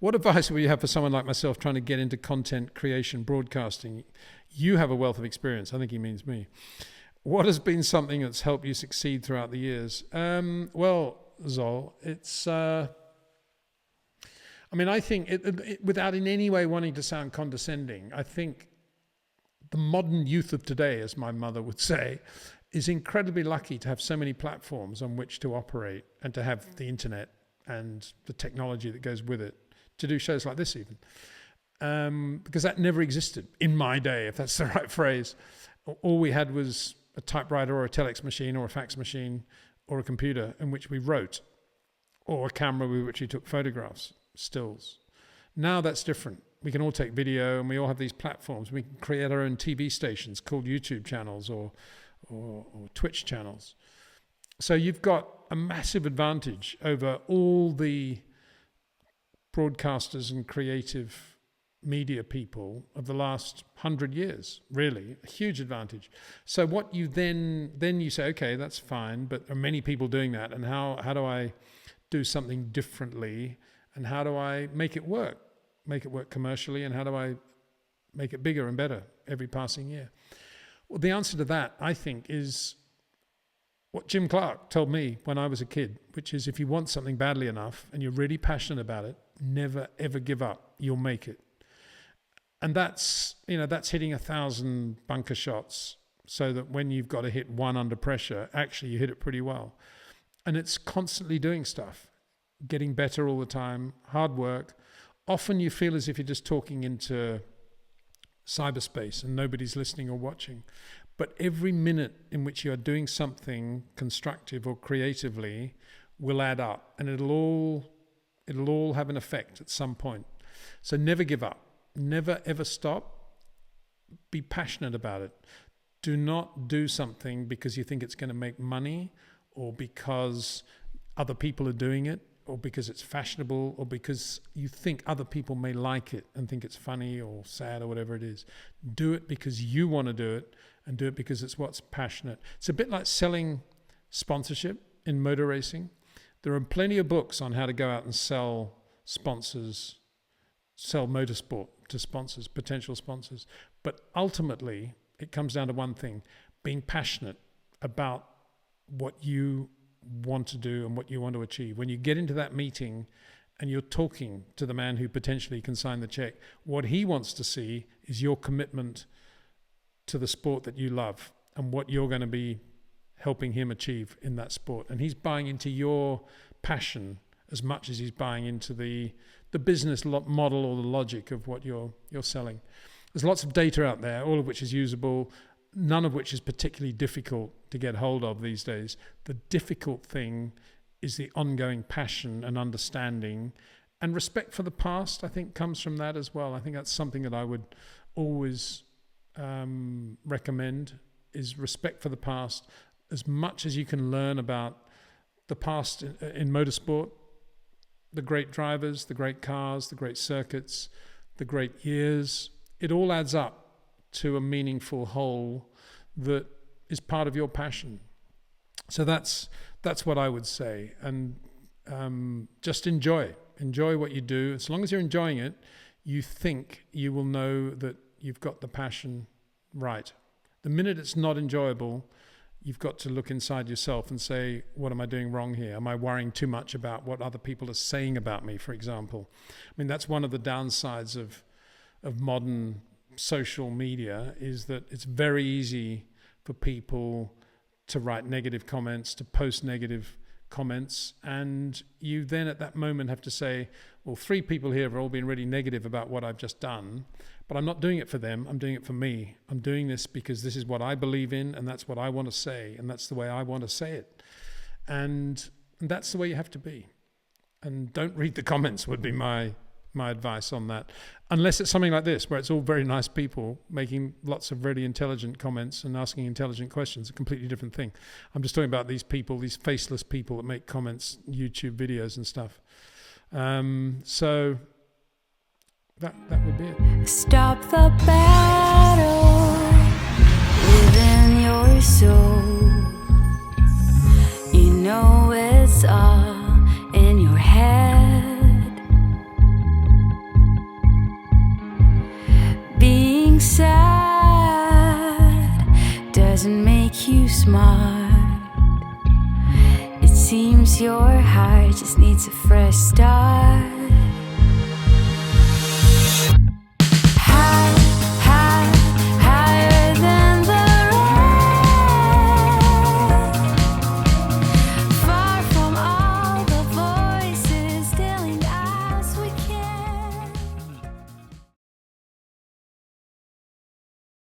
What advice would you have for someone like myself trying to get into content creation, broadcasting? You have a wealth of experience. I think he means me. What has been something that's helped you succeed throughout the years? Well, Zol, it's... I think, without in any way wanting to sound condescending, I think the modern youth of today, as my mother would say, is incredibly lucky to have so many platforms on which to operate and to have the internet and the technology that goes with it, to do shows like this even. Because that never existed in my day, if that's the right phrase. All we had was a typewriter or a telex machine or a fax machine or a computer in which we wrote, or a camera with which we took photographs, stills. Now that's different. We can all take video and we all have these platforms. We can create our own TV stations called YouTube channels or Twitch channels. So you've got a massive advantage over all the broadcasters and creative media people of the last 100 years, really, a huge advantage. So what you then you say, okay, that's fine, but there are many people doing that, and how do I do something differently, and how do I make it work commercially, and how do I make it bigger and better every passing year? Well, the answer to that, I think, is what Jim Clark told me when I was a kid, which is if you want something badly enough and you're really passionate about it, never, ever give up. You'll make it. And that's hitting 1,000 bunker shots so that when you've got to hit one under pressure, actually you hit it pretty well. And it's constantly doing stuff, getting better all the time, hard work. Often you feel as if you're just talking into cyberspace and nobody's listening or watching. But every minute in which you are doing something constructive or creatively will add up, and it'll all have an effect at some point. So never give up. Never ever stop. Be passionate about it. Do not do something because you think it's going to make money, or because other people are doing it, or because it's fashionable, or because you think other people may like it and think it's funny or sad or whatever it is. Do it because you want to do it, and do it because it's what's passionate. It's a bit like selling sponsorship in motor racing. There are plenty of books on how to go out and sell motorsport to sponsors, potential sponsors. But ultimately, it comes down to one thing: being passionate about what you want to do and what you want to achieve. When you get into that meeting and you're talking to the man who potentially can sign the check, what he wants to see is your commitment to the sport that you love and what you're going to be helping him achieve in that sport. And he's buying into your passion as much as he's buying into the business model or the logic of what you're selling. There's lots of data out there, all of which is usable, none of which is particularly difficult to get hold of these days. The difficult thing is the ongoing passion and understanding, and respect for the past, I think, comes from that as well. I think that's something that I would always recommend, is respect for the past. As much as you can learn about the past in motorsport, the great drivers, the great cars, the great circuits, the great years, it all adds up to a meaningful whole that is part of your passion. So that's what I would say. And just enjoy what you do. As long as you're enjoying it, you think you will know that you've got the passion right. The minute it's not enjoyable, you've got to look inside yourself and say, what am I doing wrong here? Am I worrying too much about what other people are saying about me, for example? I mean, that's one of the downsides of modern social media, is that it's very easy for people to write negative comments, to post negative comments, and you then at that moment have to say, well, 3 people here have all been really negative about what I've just done, but I'm not doing it for them, I'm doing it for me. I'm doing this because this is what I believe in, and that's what I want to say, and that's the way I want to say it. And that's the way you have to be. And don't read the comments would be my advice on that. Unless it's something like this, where it's all very nice people making lots of really intelligent comments and asking intelligent questions, a completely different thing. I'm just talking about these people, these faceless people that make comments, YouTube videos and stuff. So that would be it. Stop the battle within your soul. You know it's all in your head. you smart. It seems your heart just needs a fresh start.